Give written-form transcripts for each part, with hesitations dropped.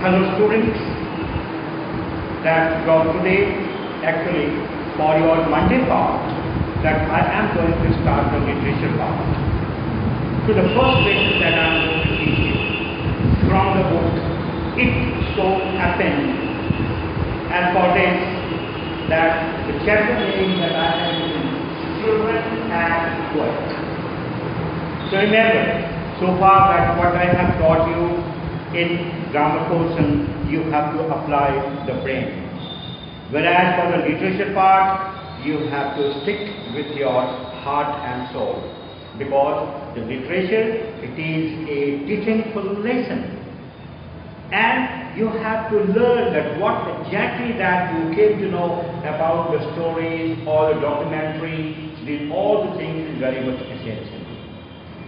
Hello students, that from today actually for your Monday part that I am going to start the literature part. So the first lesson that I am going to teach you from the book It So Happened, and for this that the chapter name that I have written, Children at Work. So remember, so far that what I have taught you in grammar portion, you have to apply the brain. Whereas for the literature part, you have to stick with your heart and soul. Because the literature, it is a teachingful lesson. And you have to learn that what exactly that you came to know about the stories or the documentary, all the things is very much essential.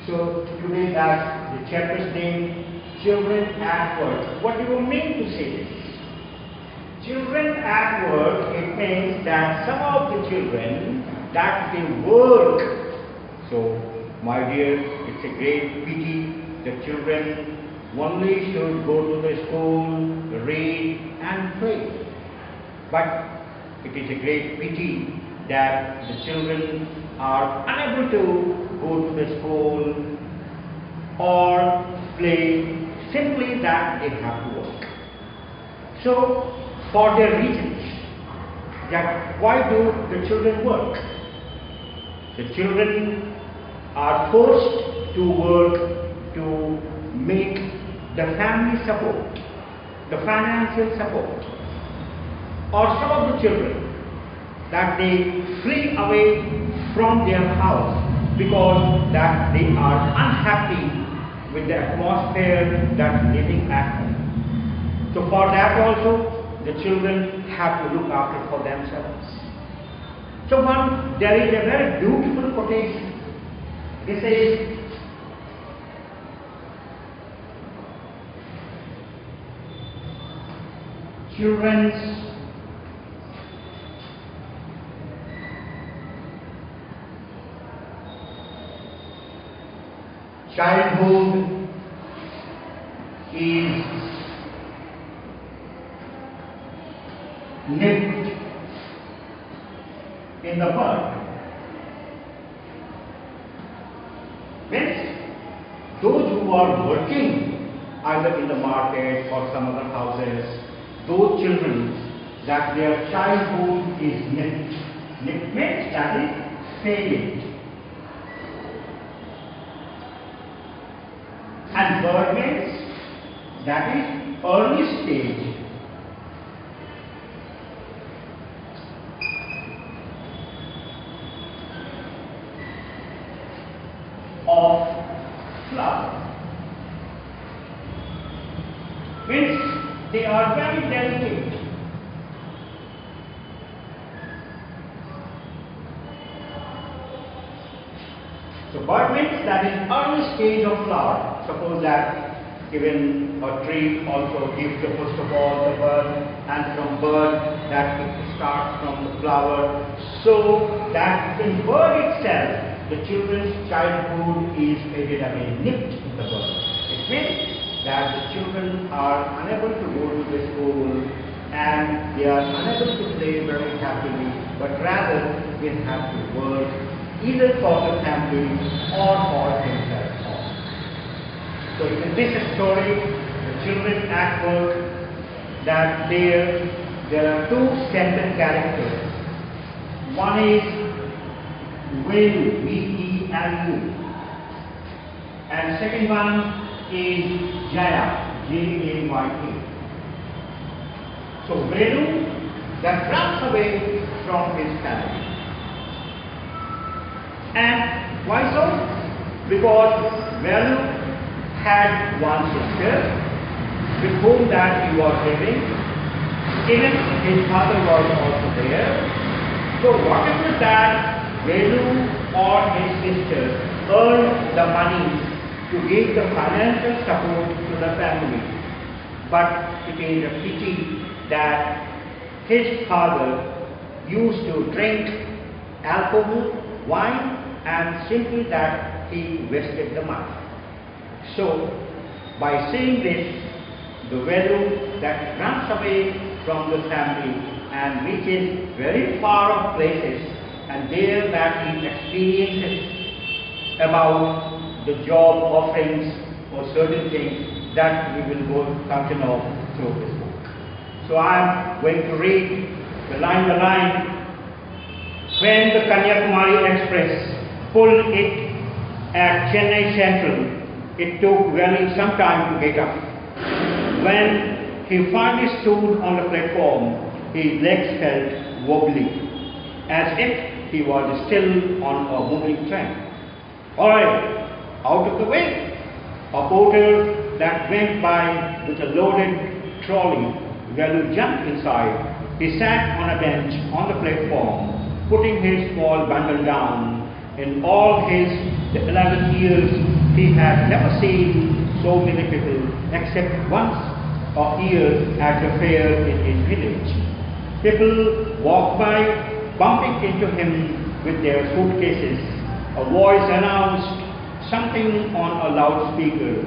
So today that the chapter's name, Children at Work. What do you mean to say this? Children at work, it means that some of the children that they work. So my dear, it's a great pity the children only should go to the school, read and play. But it is a great pity that the children are unable to go to the school or play, simply that they have to work. So for their reasons, that why do the children work? The children are forced to work to make the family support, the financial support. Or some of the children that they flee away from their house because that they are unhappy with the atmosphere that's living at home. So for that also, the children have to look after for themselves. So there is a very beautiful quotation. This is, children's childhood is nipped in the bud. Means those who are working either in the market or some other houses, those children that their childhood is nipped. Nipped means that is faded. And bird means that is early stage. Of flower. Means they are very delicate. So bud means that is early stage of flower. Suppose that even a tree also gives the first of all the bud, and from bud that it starts from the flower. So that in bud itself, the children's childhood is faded away, nipped in the bud. It means that the children are unable to go to the school and they are unable to play very happily, but rather they have to work either for the family or for themselves. So in this story, the children at work, that there are two central characters. One is Will, V-E-L-U, and second one is Jaya, J-A-Y-A. So Velu that runs away from his family. And why so? Because Velu had one sister with whom that he was living. Even his father was also there. So whatever that Velu or his sister earned the money to give the financial support to the family. But it is a pity that his father used to drink alcohol, wine, and simply that he wasted the money. So by saying this, the value that runs away from the family and reaches very far off places, and there that he experiences about the job offerings or certain things that we will come to know through this book. So I am going to read the line by line. When the Kanyakumari Express pulled it at Chennai Central, it took really some time to get up. When he finally stood on the platform, his legs felt wobbly, as if he was still on a moving train. All right, out of the way. A porter that went by with a loaded trolley, Velu jumped inside. He sat on a bench on the platform, putting his small bundle down. In all his 11 years, he had never seen so many people except once a year at a fair in his village. People walked by, bumping into him with their suitcases. A voice announced something on a loudspeaker.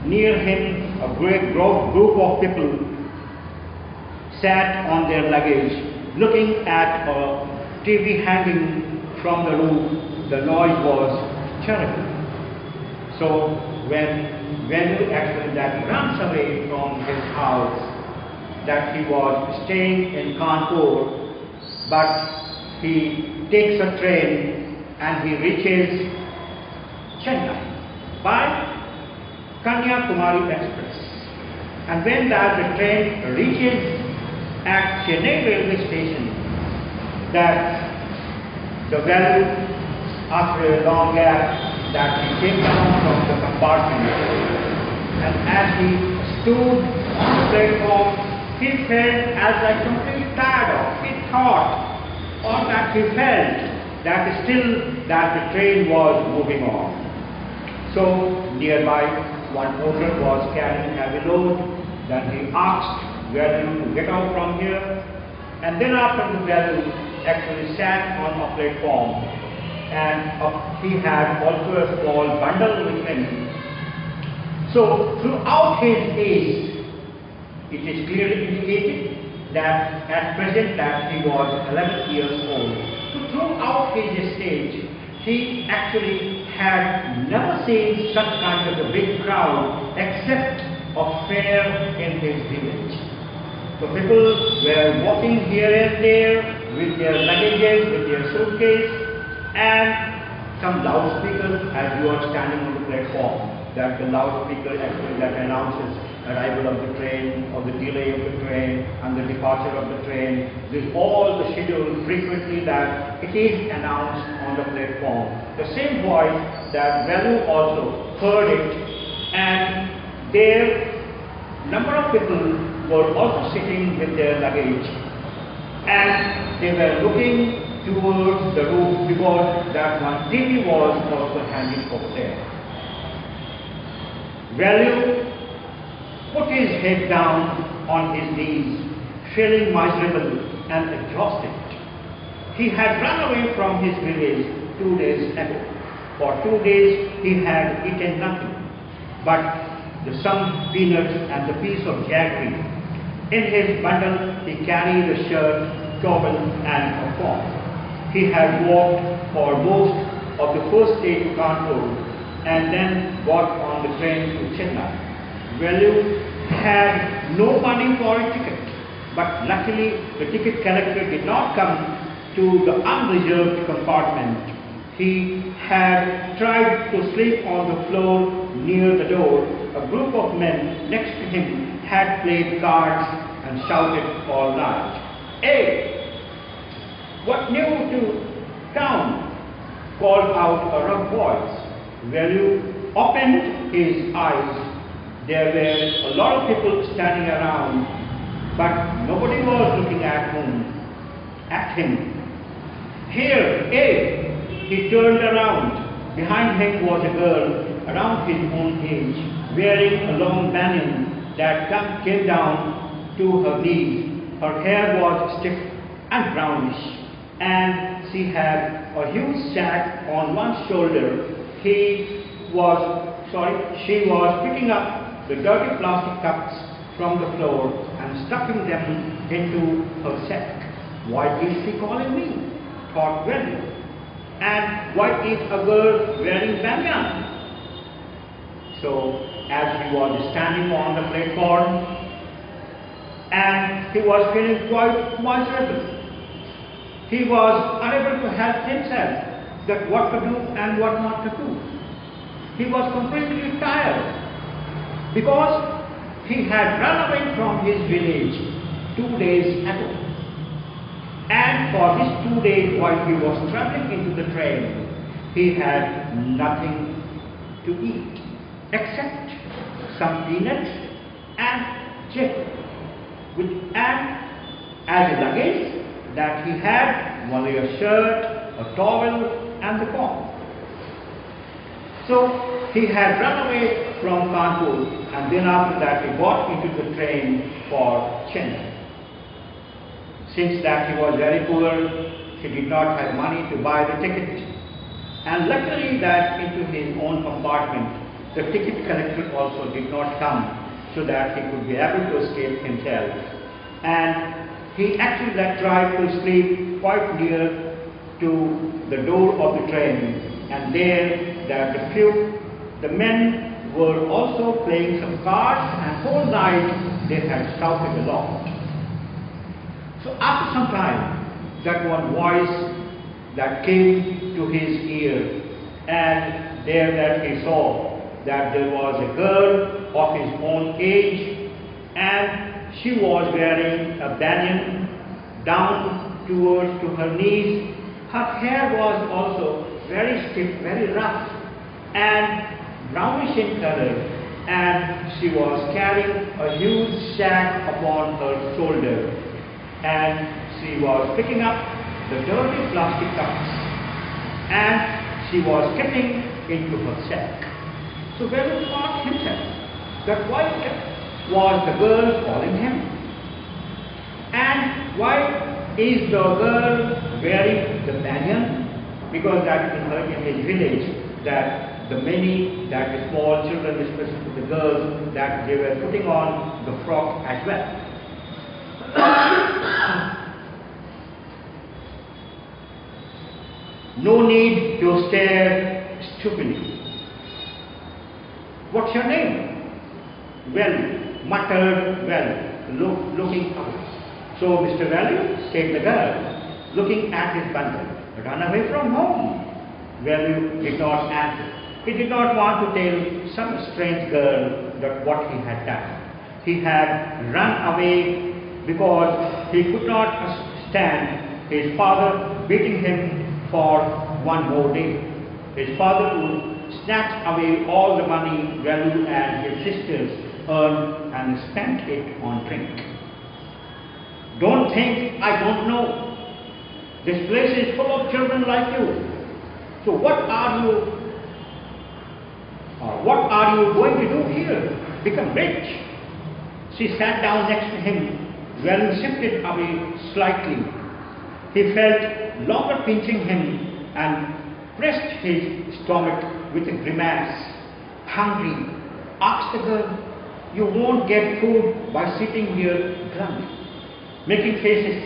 Near him, a great group of people sat on their luggage, looking at a TV hanging from the roof. The noise was terrible. So when Venu actually that runs away from his house, that he was staying in Kanpur, but he takes a train and he reaches Chennai by Kanyakumari Express. And when the train reaches at Chennai railway station, that the Velu, after a long gap, that he came down from the compartment, and as he stood on the platform, he felt as like completely tired of. He thought, or that he felt that still that the train was moving on. So nearby, one porter was carrying a heavy load. Then he asked Velu to get out from here, and then after the Velu actually sat on a platform, and he had also a small bundle with him. So throughout his age, it is clearly indicated that at present that he was 11 years old. So throughout his stage, he actually had never seen such kind of a big crowd except a fair in his village. So people were walking here and there with their luggages, with their suitcase, and some loudspeakers as you are standing on the platform, that the loudspeaker actually that announces arrival of the train, or the delay of the train, and the departure of the train. This all the schedule frequently that it is announced on the platform. The same voice that Velu also heard it, and there number of people were also sitting with their luggage, and they were looking towards the roof because that one TV was also hanging over there. Velu put his head down on his knees, feeling miserable and exhausted. He had run away from his village 2 days ago. For 2 days he had eaten nothing but some peanuts and a piece of jaggery. In his bundle he carried a shirt, towel and a fork. He had walked for most of the first day to Kanpur and then got on the train to Chennai. Velu had no money for a ticket, but luckily the ticket collector did not come to the unreserved compartment. He had tried to sleep on the floor near the door. A group of men next to him had played cards and shouted all night. "Hey! What new to town?" called out a rough voice. Velu opened his eyes. There were a lot of people standing around, but nobody was looking at him. "Here, hey!" He turned around. Behind him was a girl around his own age, wearing a long banyan that came down to her knees. Her hair was stiff and brownish, and she had a huge sack on one shoulder. She was picking up the dirty plastic cups from the floor and stuffing them into her sack. Why is she calling me? Thought Value. And why is a girl wearing banyan? So, as he was standing on the platform, and he was feeling quite miserable. He was unable to help himself that what to do and what not to do. He was completely tired because he had run away from his village 2 days ago. And for his 2 days while he was traveling into the train, he had nothing to eat except some peanuts and jelly. And as a luggage that he had only a shirt, a towel and the comb. So he had run away from Kanpur and then after that he got into the train for Chennai. Since that he was very poor, he did not have money to buy the ticket. And luckily that into his own compartment, the ticket collector also did not come so that he could be able to escape himself. And he actually tried to sleep quite near to the door of the train. And there the men were also playing some cards and whole night they had shouted a lot. So after some time, that one voice that came to his ear, and there that he saw that there was a girl of his own age, and she was wearing a banyan down towards to her knees. Her hair was also very stiff, very rough, and brownish in color, and she was carrying a huge sack upon her shoulder, and she was picking up the dirty plastic cups, and she was getting into her sack. So Velu thought himself that why was the girl calling him, and why is the girl wearing the banyan? Because that is heard in his village that the small children, especially the girls, that they were putting on the frock as well. No need to stare stupidly. What's your name? Well, muttered Well, looking away. So Mr. Value, said the girl, looking at his bundle, run away from home. Value did not answer. He did not want to tell some strange girl that what he had done. He had run away because he could not stand his father beating him for one more day. His father would snatch away all the money Value and his sisters earned and spent it on drink. Don't think I don't know. This place is full of children like you. So what are you going to do here? Become rich? She sat down next to him. Value shifted away slightly. He felt longer pinching him and pressed his stomach with a grimace. Hungry? Asked the girl. You won't get food by sitting here glum, making faces.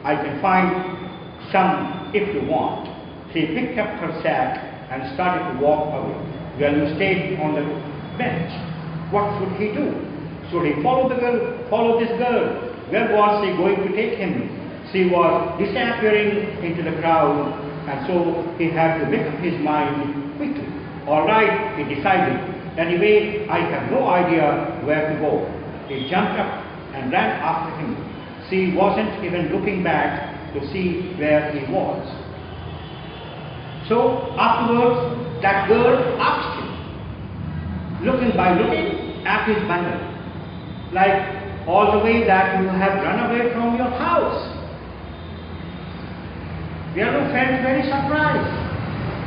I can find some if you want. She picked up her sack and started to walk away. Value stayed on the bench. What should he do? Should he follow this girl? Where was she going to take him? She was disappearing into the crowd, and so he had to make up his mind quickly. All right, he decided. Anyway, I have no idea where to go. He jumped up and ran after him. She wasn't even looking back to see where he was. So afterwards, that girl asked him, looking at his bundle, like all the way that you have run away from your house. Value felt very surprised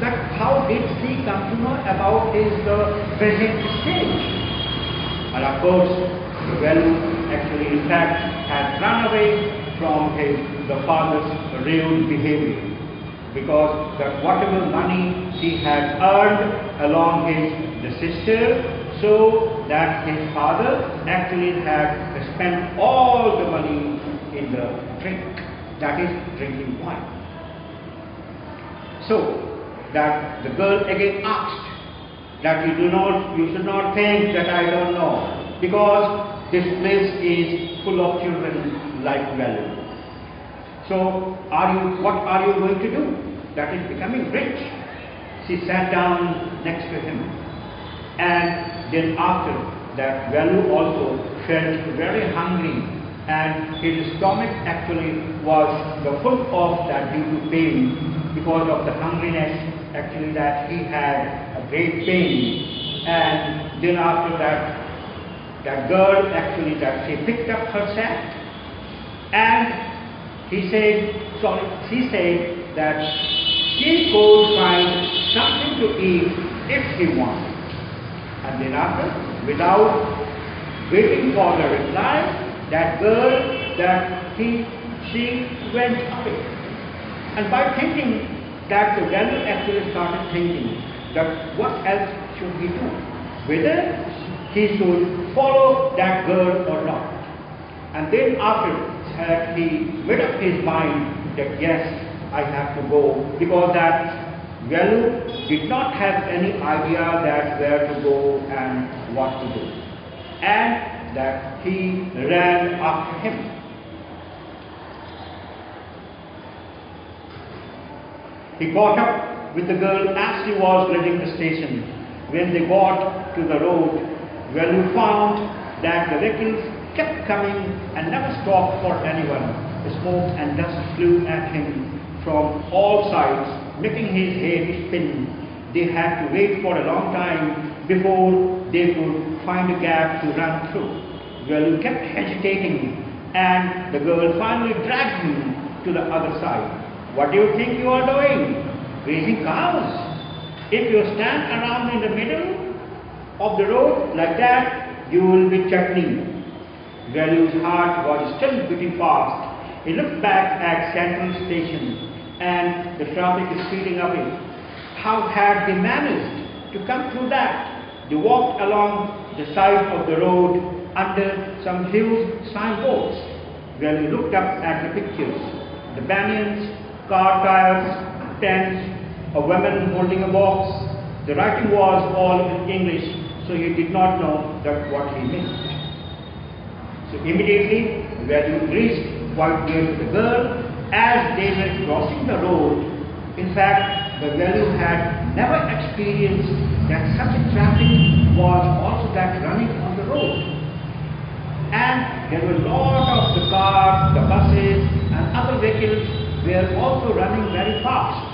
that how did she come to know about his present stage. And of course, Value actually in fact had run away from the father's rude behavior, because that whatever money he had earned along the sister, so that his father actually had spent all the money in the drink, that is drinking wine. So that the girl again asked that you should not think that I don't know, because this place is full of children like Value. So what are you going to do? That is becoming rich. She sat down next to him, and then after that Value also felt very hungry, and his stomach actually was full of that due to pain because of the hungriness actually that he had a great pain. And then after that girl actually that she picked up her sack, and she said that she could find something to eat if he wanted. And then after, without waiting for the reply, that girl she went away. And by thinking that, the Value actually started thinking that what else should he do? Whether he should follow that girl or not. And then after he made up his mind that yes, I have to go, because that Value did not have any idea that where to go and what to do. And that he ran after him. He caught up with the girl as she was leaving the station. When they got to the road, Value found that the vehicles kept coming and never stopped for anyone. The smoke and dust flew at him from all sides, making his head spin. They had to wait for a long time before they could find a gap to run through. Value kept hesitating, and the girl finally dragged him to the other side. What do you think you are doing? Raising cows. If you stand around in the middle of the road like that, you will be chutney. Value's heart was still beating fast. He looked back at Central Station, and the traffic is speeding up. How had they managed to come through that? They walked along the side of the road under some huge signboards. Value looked up at the pictures. The banyans, car tires, tents, a woman holding a box. The writing was all in English, so he did not know what he meant. So immediately, Value reached quite near to the girl as they were crossing the road. In fact, the Value had never experienced that such a traffic was also that running on the road. And there were a lot of the cars, the buses, and other vehicles were also running very fast.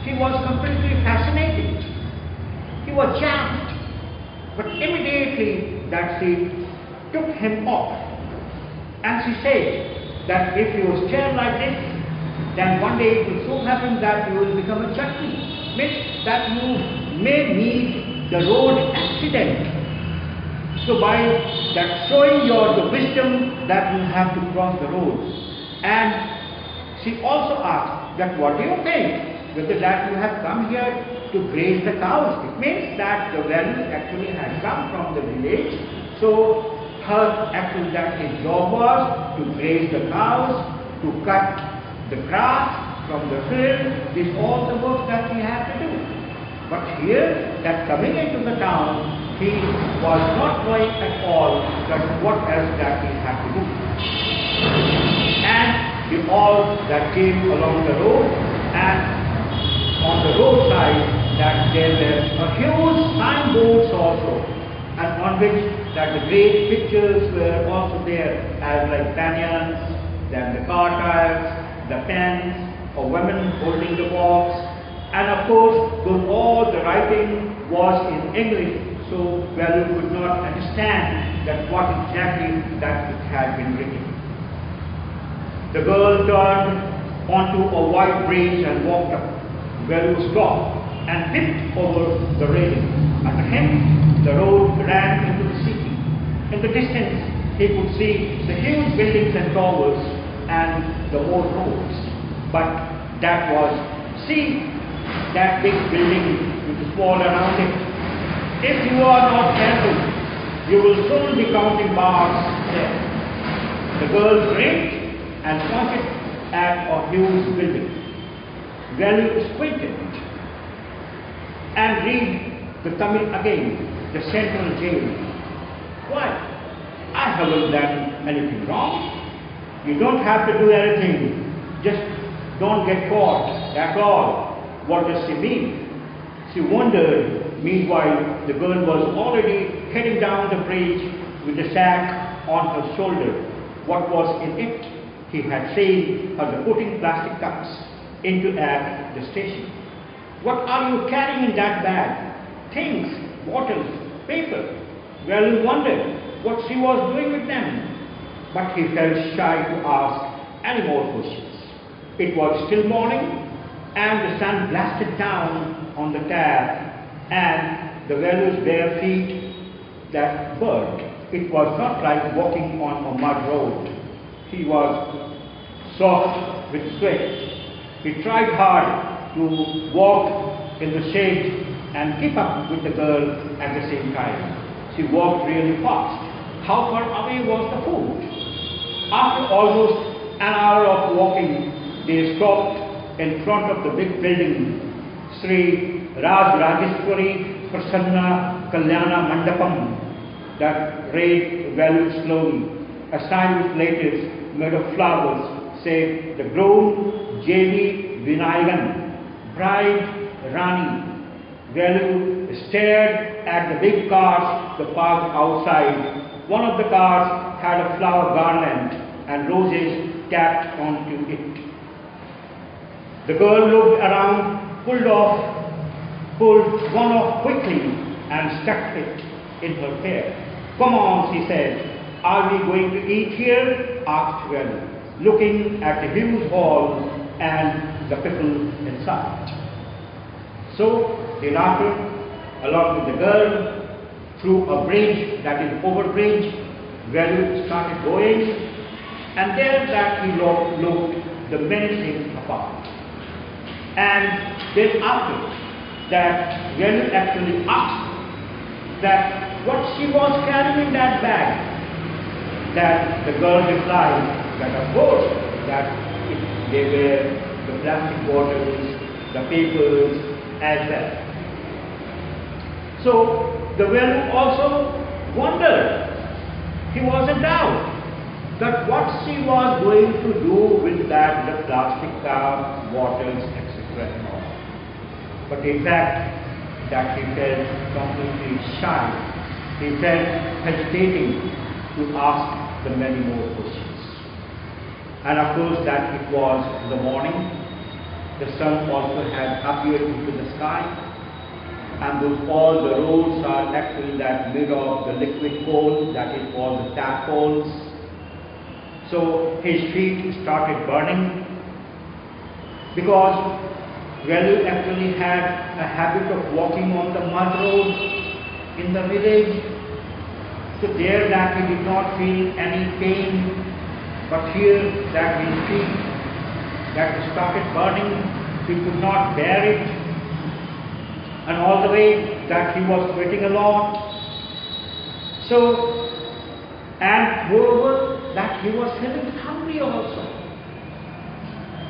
He was completely fascinated. He was jammed. But immediately that she took him off. And she said that if you stare like this, then one day it will so happen that you will become a chutney. Means that you may meet the road accident. So by that showing the wisdom that you have to cross the road. And she also asked that what do you think? Whether that you have come here to graze the cows. It means that the Value actually had come from the village. So her actually that his job was to graze the cows, to cut the grass from the field. This all the work that he had to do. But here, that coming into the town, he was not knowing at all that what else that he had to do. And they all that came along the road, and on the roadside that there were a huge signboards also, and on which that the great pictures were also there, as like banyans, then the car tires, the pens, a woman holding the box, and of course all the writing was in English, so Value could not understand that what exactly that it had been written. The girl turned onto a wide bridge and walked up. Value stopped and tipped over the railing. Under him, the road ran into the city. In the distance, he could see the huge buildings and towers and the more roads. But that was, see that big building with the wall around it. If you are not careful, You will soon be counting bars there. The girl blinked and pointed at a huge building. Velu squinted and read the Tamil again, the central jail. Why? I haven't done anything wrong. You don't have to do anything. Just don't get caught. That's all. What does she mean? She wondered. Meanwhile, the girl was already heading down the bridge with the sack on her shoulder. What was in it? He had seen her putting plastic cups into at the station. What are you carrying in that bag? Things, bottles, paper. Well, he wondered what she was doing with them. But he felt shy to ask any more questions. It was still morning, and the sun blasted down on the tap, and the Velu's bare feet that burned. It was not like walking on a mud road. He was soft with sweat. He tried hard to walk in the shade and keep up with the girl at the same time. She walked really fast. How far away was the food? After almost an hour of walking, they stopped in front of the big building, Sri Rajeshwari Prasanna Kalyana Mandapam, that read Velu slowly. A sign with letters made of flowers said, the groom J.V. Vinayagan, bride Rani. Velu stared at the big cars that parked outside. One of the cars had a flower garland and roses tacked onto it. The girl looked around, pulled one off quickly and stuck it in her hair. Come on, she said. Are we going to eat here? Asked Velu, looking at the huge hall and the people inside. So they launched along with the girl through a bridge, that is overbridge. Velu started going, and there that he looked the many things apart. And then after that, Velu actually asked that what she was carrying in that bag. That the girl replied that of course that they were the plastic bottles, the papers as well. So the Velu also wondered. He was in doubt that what she was going to do with that, the plastic cups, bottles, etc. and all. But in fact, that he felt completely shy. He felt hesitating to ask the many more questions. And of course that it was the morning. The sun also had appeared into the sky, and all the roads are actually that made of the liquid coal, that is all the tap coals. So his feet started burning because Velu actually had a habit of walking on the mud roads in the village. So there that he did not feel any pain, but here that his feet that started burning, he could not bear it, and all the way that he was sweating a lot. So, and moreover that he was feeling hungry also.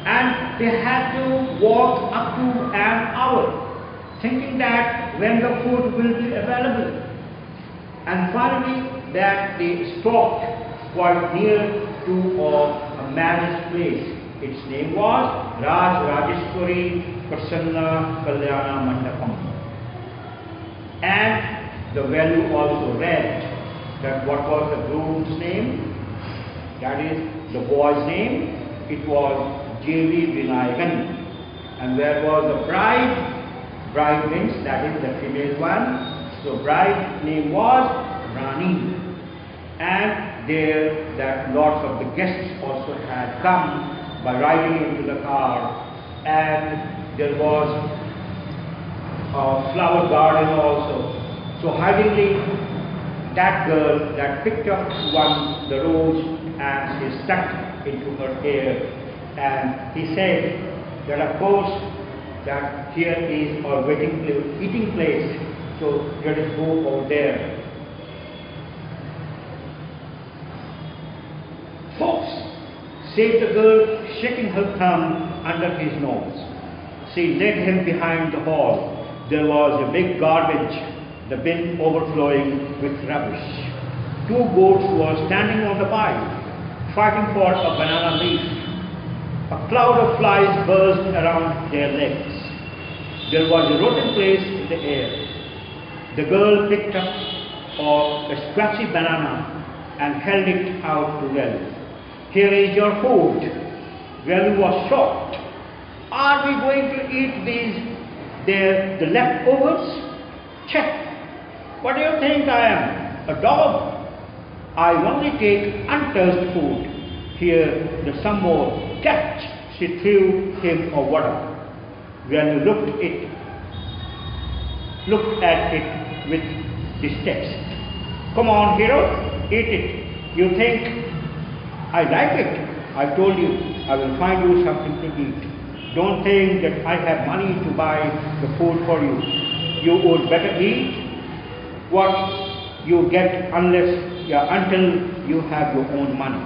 And they had to walk up to an hour, thinking that when the food will be available. And finally, that they stopped quite near to a marriage place. Its name was Rajeshwari Prasanna Kalyana Mandapam. And the Velu also read that what was the groom's name, that is the boy's name, it was J.V. Vinayagan. And where was the bride? Bride means that is the female one. So bride name was Rani. And there that lots of the guests also had come by riding into the car, and there was a flower garden also. So hurriedly that girl that picked up the rose and she stuck into her hair, and he said that of course that here is our eating place, so let us go over there. said the girl, shaking her thumb under his nose. She led him behind the hall. There was a big garbage, the bin overflowing with rubbish. Two goats were standing on the pile, fighting for a banana leaf. A cloud of flies buzzed around their legs. There was a rotten place in the air. The girl picked up a scratchy banana and held it out to Velu. Here is your food. Velu was shocked. Are we going to eat the leftovers? Check. What do you think I am? A dog? I only take untouched food. Here, there's some more. Catch! She threw him a water. Velu looked at it with disgust. Come on, hero, eat it. You think I like it? I told you I will find you something to eat. Don't think that I have money to buy the food for you. You would better eat what you get until you have your own money.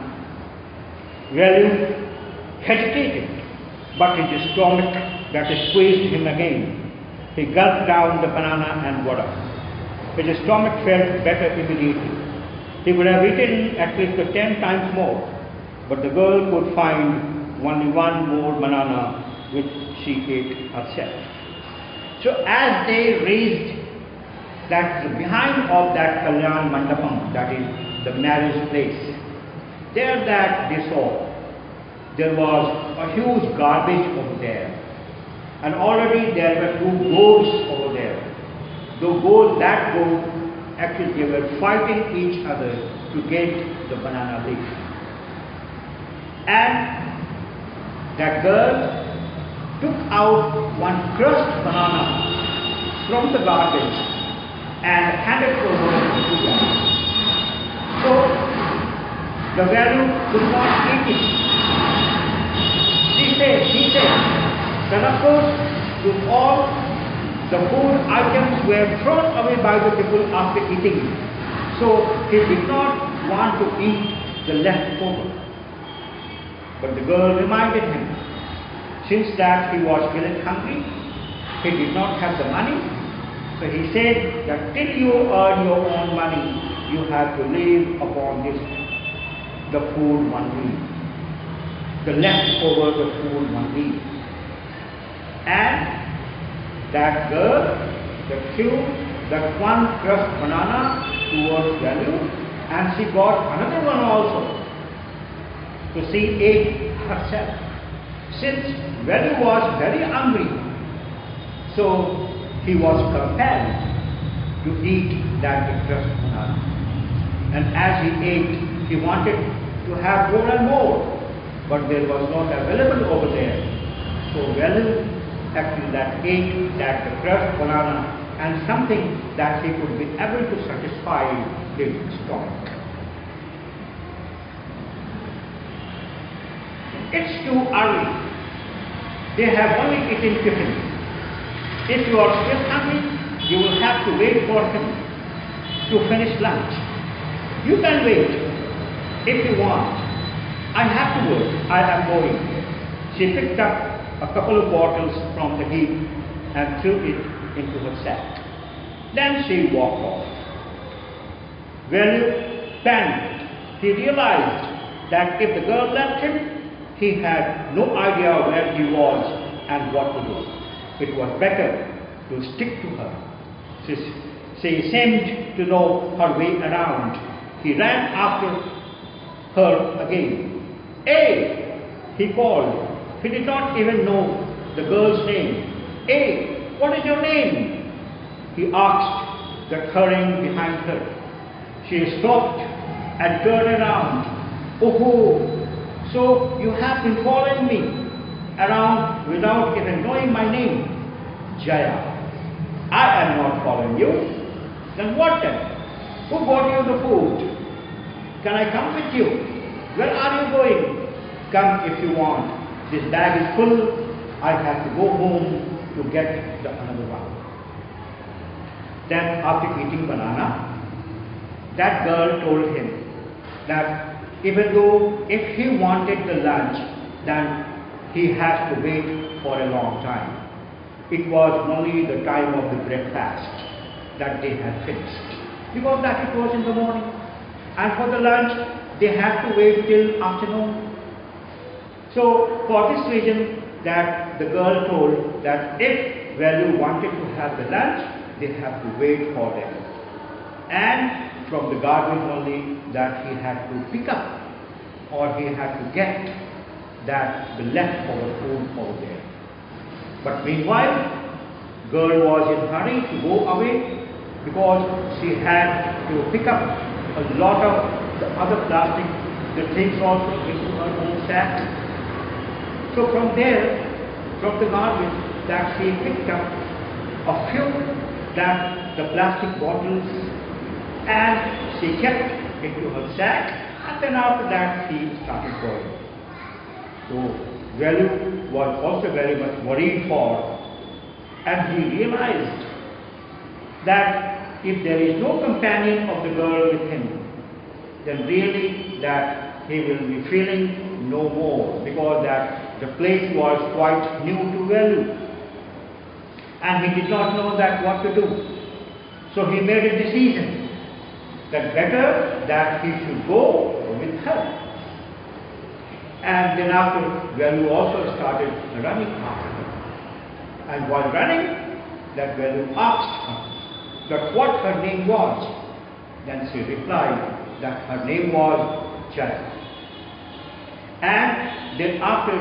Velu hesitated, but his stomach that squeezed him again. He gulped down the banana and water. His stomach felt better immediately. He would have eaten at least 10 times more, but the girl could find only one more banana which she ate herself. So as they reached behind of that Kalyan Mandapam, that is the marriage place, there that they saw, there was a huge garbage over there. And already there were two goats over there. That goat, actually they were fighting each other to get the banana leaf. And that girl took out one crushed banana from the garbage and handed it over to them. So the Velu could not eat it. He said, then of course, all the food items were thrown away by the people after eating it. So he did not want to eat the leftover. But the girl reminded him, since that he was feeling hungry, he did not have the money. So he said that till you earn your own money, you have to live upon the food one eats. The leftover, the food one eats. And that girl threw that one crushed banana towards Velu, and she got another one also. So she ate herself. Since Velu was very hungry, so he was compelled to eat that crushed banana. And as he ate, he wanted to have more and more, but there was not available over there. So Velu actually that ate that crushed banana and something that he could be able to satisfy his stomach. It's too early. They have only eaten tiffin. If you are still hungry, you will have to wait for him to finish lunch. You can wait if you want. I have to work. I am going. She picked up a couple of bottles from the heap and threw it into her sack. Then she walked off. Velu panicked. He realized that if the girl left him, he had no idea where he was and what to do. It was better to stick to her. She seemed to know her way around. He ran after her again. Hey! He called. He did not even know the girl's name. Hey, what is your name? He asked, that hurrying behind her. She stopped and turned around. Oh, so you have been following me around without even knowing my name. Jaya, I am not following you. Then what then? Who brought you the food? Can I come with you? Where are you going? Come if you want. This bag is full. I have to go home to get another one. Then after eating banana, that girl told him that even though if he wanted the lunch, then he has to wait for a long time. It was only the time of the breakfast that they had fixed, because that it was in the morning, and for the lunch they had to wait till afternoon. So for this reason, that the girl told that if Velu wanted to have the lunch, they have to wait for them, and from the garbage only that he had to pick up, or he had to get that the leftover food over there. But meanwhile, girl was in hurry to go away because she had to pick up a lot of the other plastic, the things also into her own sack. So from there, from the garbage, that she picked up a few that the plastic bottles, and she kept into her sack, and then after that she started going. So Velu was also very much worried for, and he realized that if there is no companion of the girl with him, then really that he will be feeling no more, because that the place was quite new to Velu, and he did not know that what to do. So he made a decision that better that he should go with her. And then after, Velu also started running after her. And while running, that Velu asked her that what her name was. Then she replied that her name was Jaya. And then after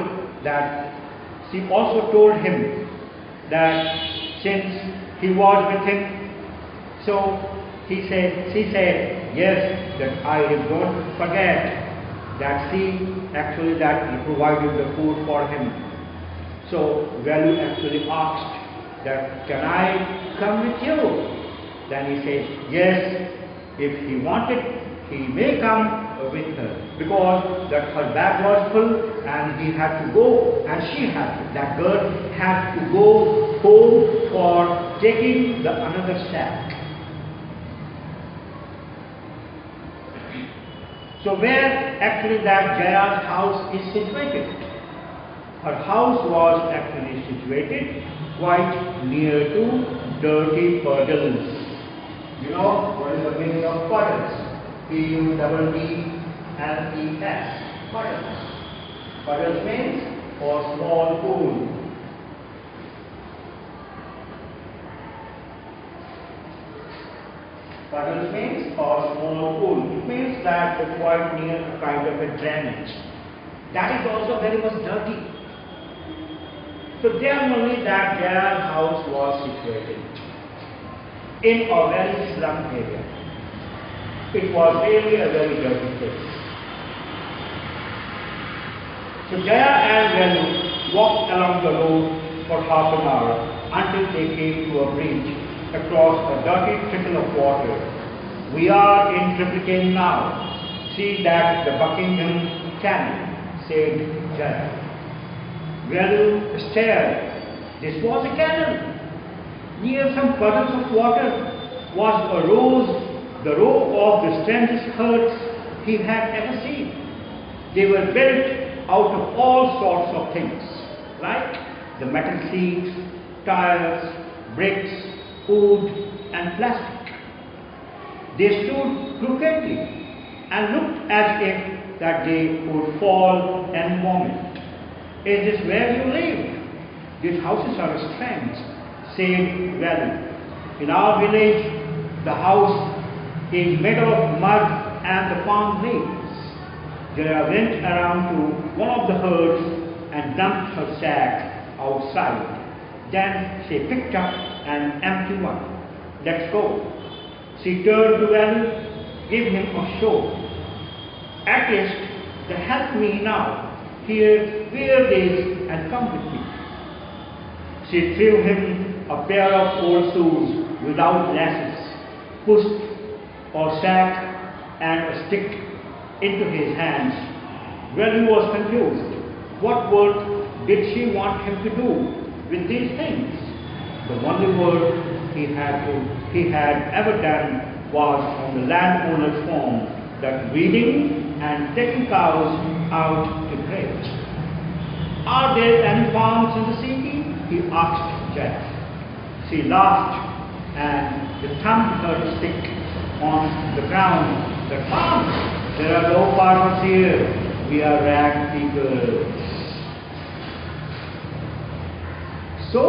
that, she also told him that since he was with him, so she said, yes, that I don't forget that actually that he provided the food for him. So Velu actually asked that, can I come with you? Then he said, yes, if he wanted, he may come with her, because that her bag was full and he had to go, and that girl had to go home for taking the another sack. So where actually that Jaya's house is situated? Her house was actually situated quite near to dirty puddles. You know what is the meaning of puddles? Puddles. Puddles. Puddles means or small pool. Puddles means or small pool. It means that it's quite near a kind of a drainage. That is also very much dirty. So there only that Jaya's house was situated in a very slum area. It was really a very dirty place. So Jaya and Velu walked along the road for half an hour until they came to a bridge across a dirty trickle of water. We are in Triplicane now. See that the Buckingham Canal, said Jaya. Velu stared. This was a canal. Near some puddles of water was the row of the strangest huts he had ever seen. They were built out of all sorts of things, like the metal seats, tires, bricks, wood and plastic. They stood crookedly and looked as if that they would fall any moment. Is this where you live? These houses are strange, said Velu. In our village, the house is made of mud and the palm leaves. Jaya went around to one of the herds and dumped her sack outside. Then she picked up an empty one. Let's go. She turned to Velu, gave him a shove. At least, help me now. Here, wear this and come with me. She threw him a pair of old shoes without laces, pushed a sack and a stick into his hands. Velu was confused. What work did she want him to do with these things? The only work he had ever done was on the landowner's farm, that weeding and taking cows out to graze. Are there any farms in the city? He asked Jaya. She laughed and thumped her stick on the ground. The farms, there are no farmers here. We are rag pickers. So,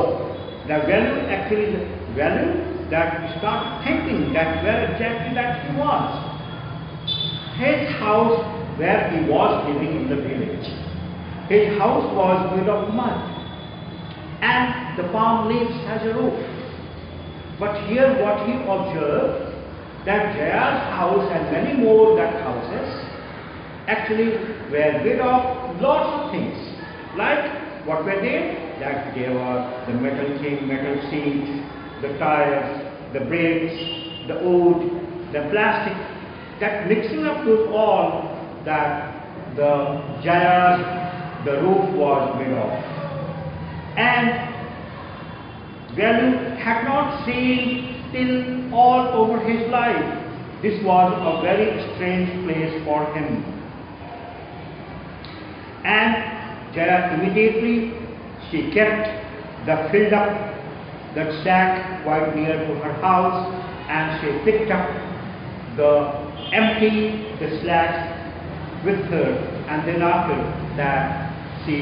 the value that we start thinking that where exactly that he was. His house where he was living in the village. His house was made of mud and the palm leaves has a roof. But here what he observed that Jaya's house and many more that houses actually were made of lots of things. Like what were they? That there were the metal seats, the tires, the brakes, the wood, the plastic, that mixing up with all that the roof was made of. And Velu had not seen till all over his life. This was a very strange place for him. And Jaya immediately she kept the filled up that sack quite near to her house, and she picked up the slacks with her, and then after that she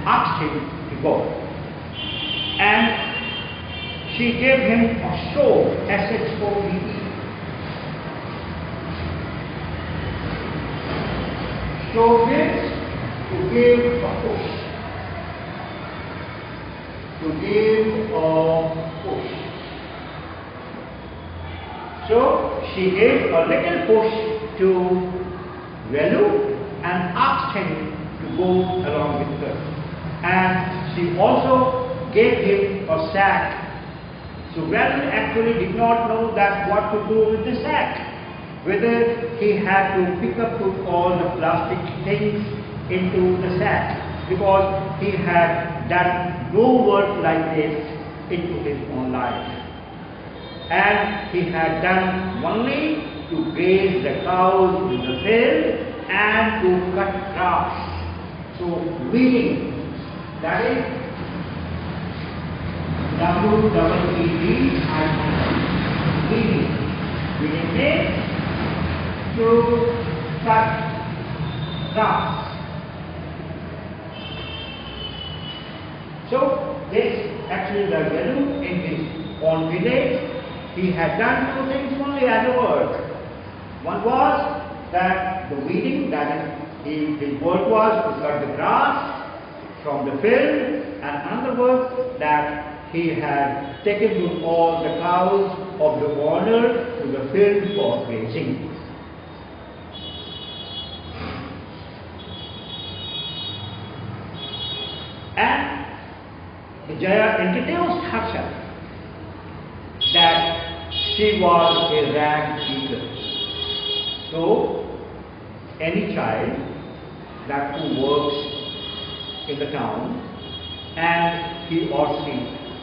asked him to go. And she gave him a show, SHOVE. Show means to give a push. To give a push. So she gave a little push to Velu and asked him to go along with her. And she also gave him a sack. So Velu actually did not know that what to do with the sack. Whether he had to pick up all the plastic things into the sack, because he had done no work like this into his own life. And he had done only to graze the cows in the field and to cut grass. So weeding, that is WEED, weeding. Weeding means to cut grass. So this actually the Velu in his own village, he had done two things only as a work. One was that the weeding, that is, his work was to cut the grass from the field, and another work that he had taken to all the cows of the owner to the field for grazing. And Jaya introduced herself that she was a rag picker. So, any child that who works in the town and he or she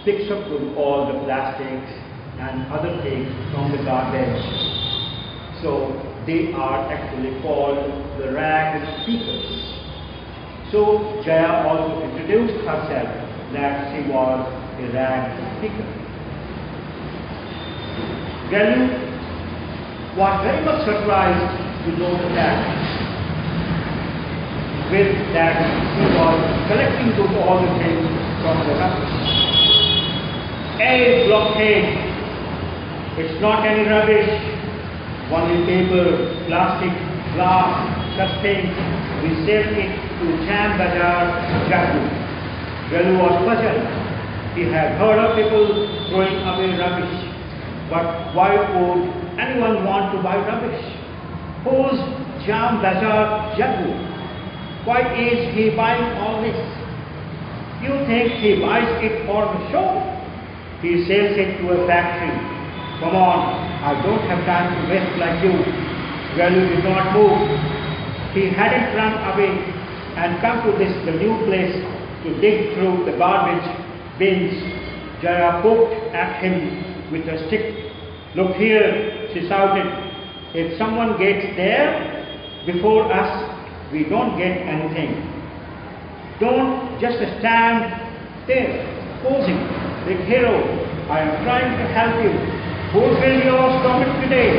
picks up with all the plastics and other things from the garbage. So, they are actually called the rag pickers. So, Jaya also introduced herself that she was a rag picker. Velu was very much surprised to know that with that he was collecting all the things from the rubbish. A blockade, it's not any rubbish, only paper, plastic, glass, such things. We sell it to Cham Bazaar, Jaipur. Velu was puzzled. He had heard of people throwing away rubbish. But why would anyone want to buy rubbish? Who's Cham Bazaar, Jaipur? Why is he buying all this? You think he buys it for the show? He sells it to a factory. Come on, I don't have time to waste like you. Velu did not move. He hadn't run away and come to the new place to dig through the garbage bins. Jaya poked at him with a stick. Look here, she shouted. If someone gets there, before us, we don't get anything. Don't just stand there posing like hero. I am trying to help you. Fulfill your stomach today.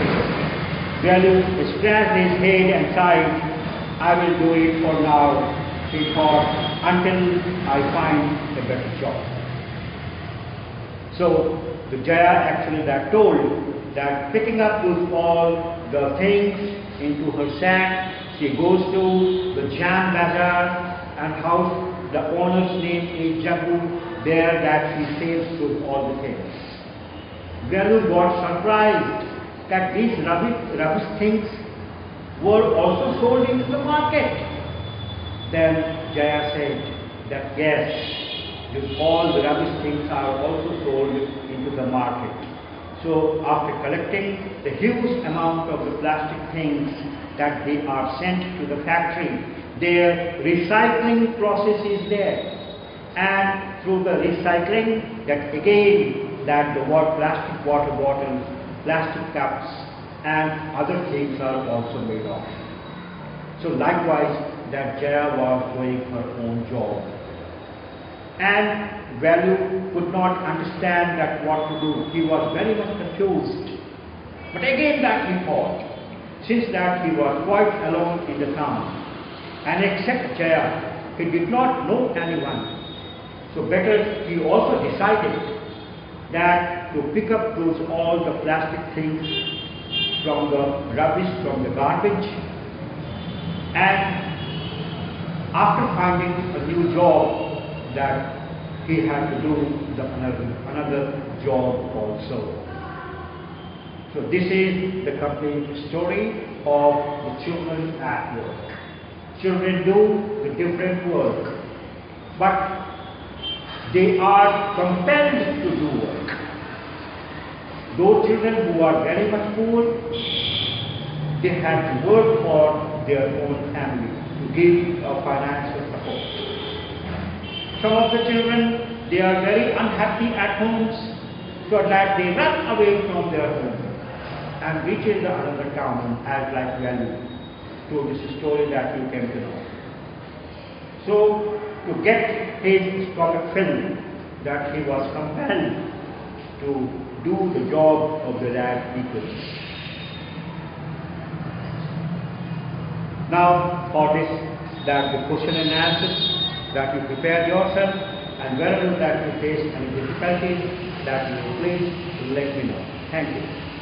Valu scratched his head and sighed. I will do it for now, he thought, until I find a better job. So the Jaya actually that told that picking up all the things into her sack, she goes to the jam bazaar and house. The owner's name is Jagu. There that she saves all the things. Valu got surprised that these rubbish things were also sold into the market. Then Jaya said that yes, all the rubbish things are also sold into the market. So after collecting the huge amount of the plastic things that they are sent to the factory, their recycling process is there. And through the recycling, that again, that the plastic water bottles, plastic cups, and other things are also made of. So likewise, that Jaya was doing her own job. And Valu could not understand that what to do. He was very much confused. But again that he thought, since that he was quite alone in the town, and except Jaya, he did not know anyone. So better he also decided that to pick up all the plastic things from the rubbish, from the garbage, and after finding a new job that he had to do another job also. So this is the complete story of the children at work. Children do the different work, but they are compelled to do work. Those children who are very much poor, they have to work for their own family to give financial support. Some of the children, they are very unhappy at homes, so that they run away from their home and reaches another town as like Valu. So this is a story that you came to know. So to get his stomach filled, that he was compelled to do the job of the rag people. Now for this, that the question and answers, that you prepare yourself, and wherever that you face any difficulties, that you please let me know. Thank you.